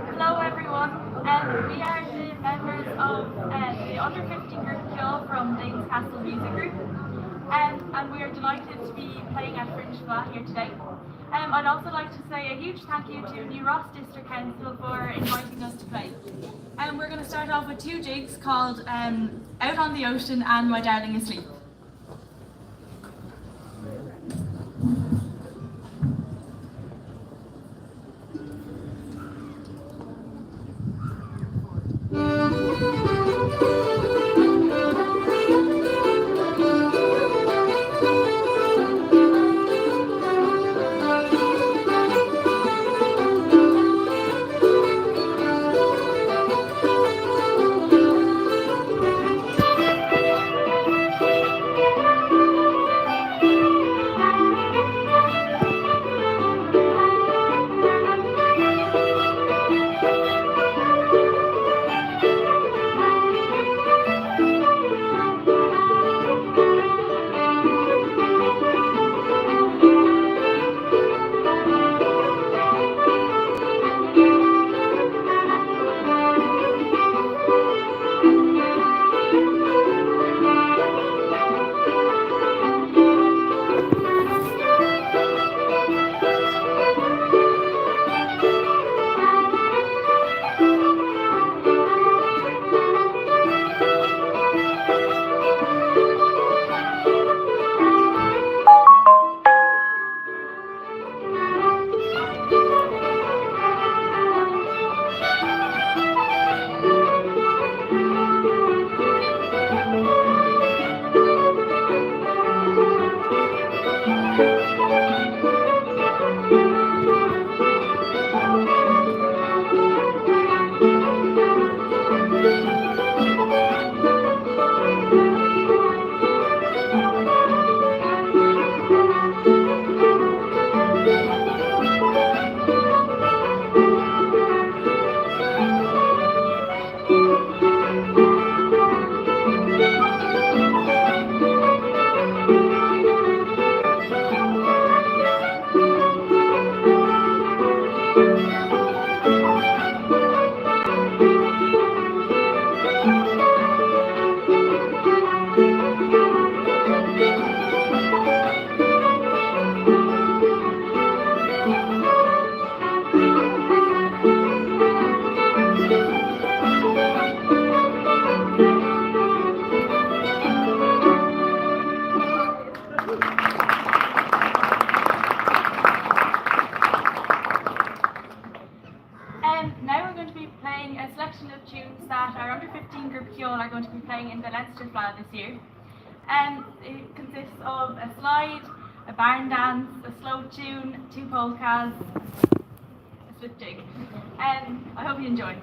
Hello everyone, we are the members of the Under 15 group Kill from Danes Castle Music Group, and we are delighted to be playing at Fringe Flat here today. I'd also like to say a huge thank you to New Ross District Council for inviting us to play. We're going to start off with two jigs called Out on the Ocean and My Darling Asleep. Now we're going to be playing a selection of tunes that our Under 15 group Kiel are going to be playing in the Leinster Fleadh this year. It consists of a slide, a barn dance, a slow tune, two polkas, a split jig. I hope you enjoy.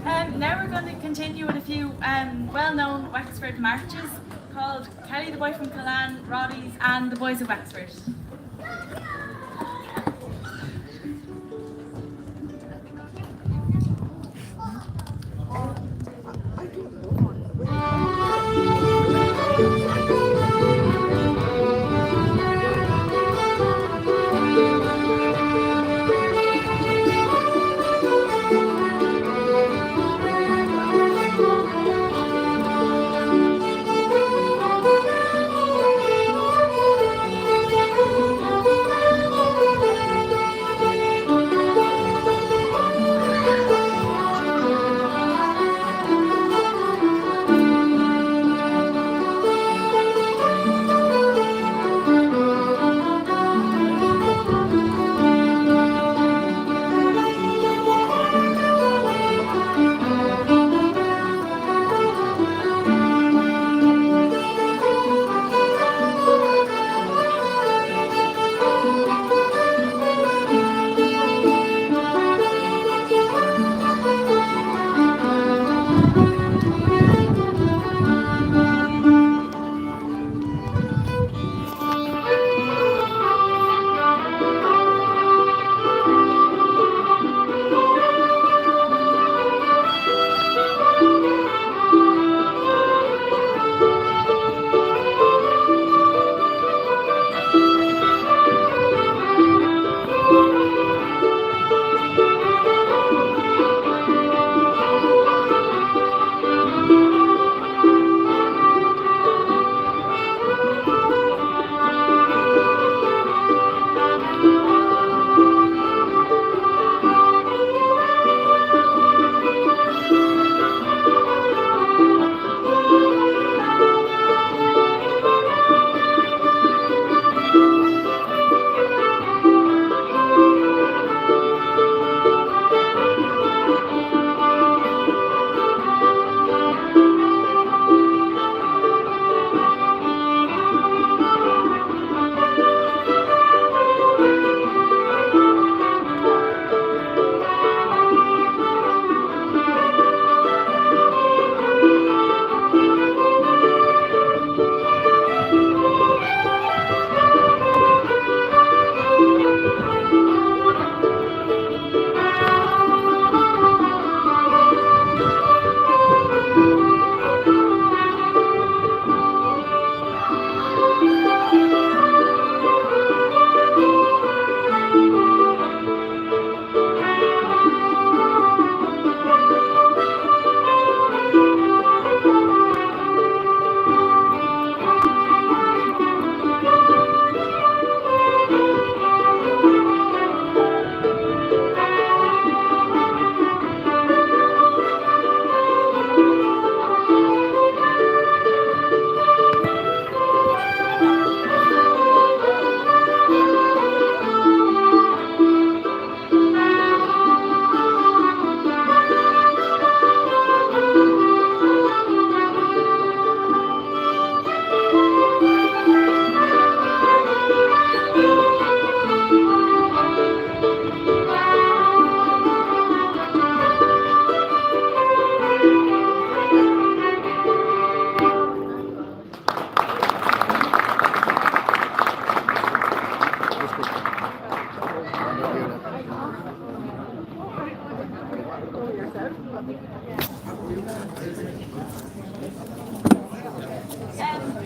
Now we're going to continue with a few well-known Wexford marches called Kelly the Boy from Killan, Roddy's and the Boys of Wexford.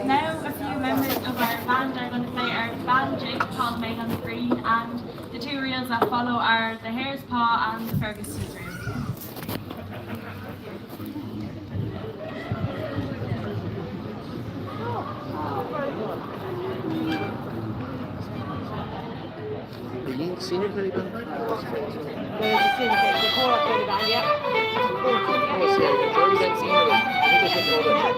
Now a few members of our band are going to play our band jig called Made on the Green, and the two reels that follow are the Hare's Paw and the Fergus Tees reel. Senior Kelly band? There's a senior Kelly, the co-op Kelly band, yeah. Oh, senior. Jerry band senior. I think I should know that.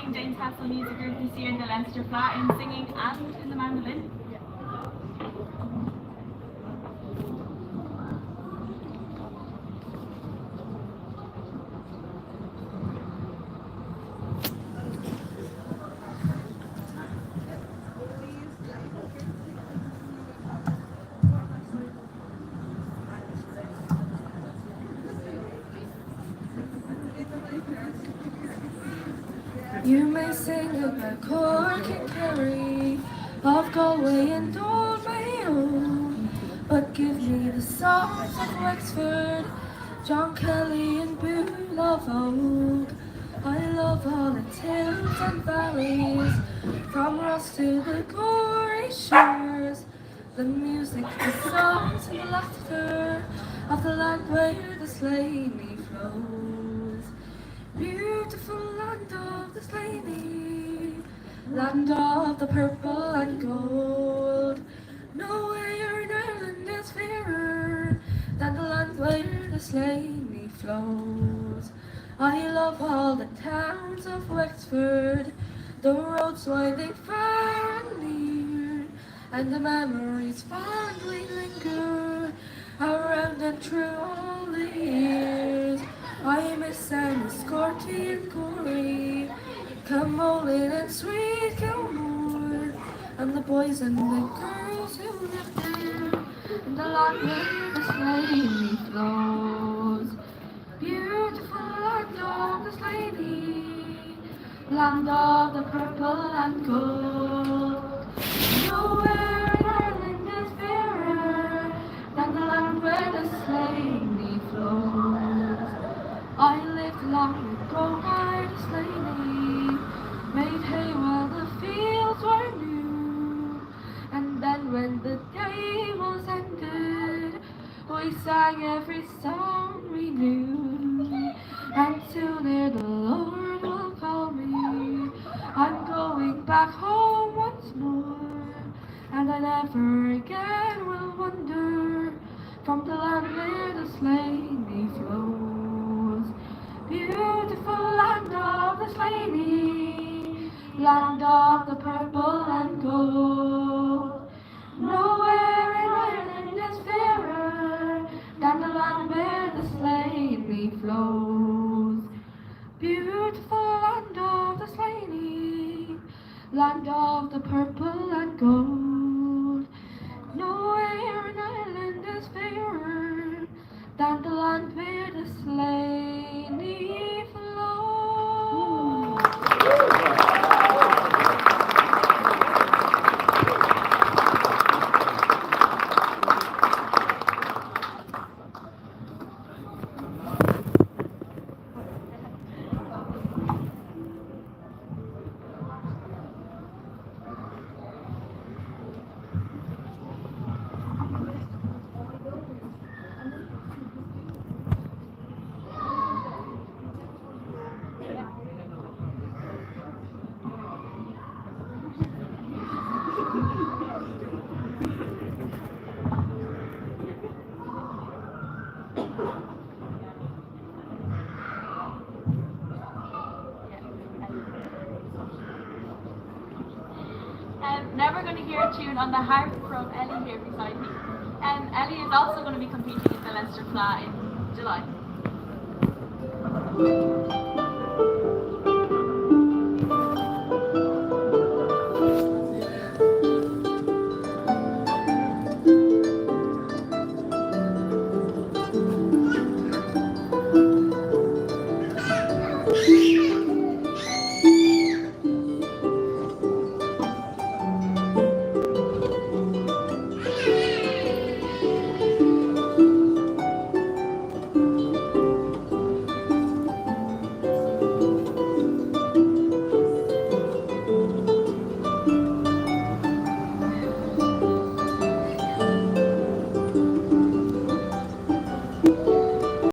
joining Danes Castle Music Group this year in the Leinster Flat in singing and in the mandolin. You may sing about Cork and Kerry, of Galway and Old Mayo, but give me the songs of Wexford, John Kelly and Bull of Oak. I love all the hills and valleys, from Ross to the Gorey shores, the music, the songs and the laughter of the land where the Slaney flows. Beautiful land of the Slaney, land of the purple and gold. Nowhere in Ireland is fairer than the land where the Slaney flows. I love all the towns of Wexford, the roads winding far and near, and the memories fondly linger around and through all the years. I miss Enniscorthy and Gorey, Camolin and Sweet Gilmore, and the boys and the girls who live there, and the land where the Slaney flows. Beautiful land of the Slaney, land of the purple and gold. Nowhere in Ireland is fairer than the land where the Slaney flows. I lived long ago by the Slaney, made hay while the fields were new, and then when the day was ended, we sang every song we knew. And soon ere the Lord will call me, I'm going back home once more, and I never again will wander from the land where the Slaney flows. Beautiful land of the Slaney, land of the purple and gold. Nowhere in Ireland is fairer than the land where the Slaney flows. Beautiful land of the Slaney, land of the purple and gold. Nowhere in Ireland is fairer than the land where the Slaney flows. Now we're going to hear a tune on the harp from Ellie here beside me. Ellie is also going to be competing in the Leinster Flat in July.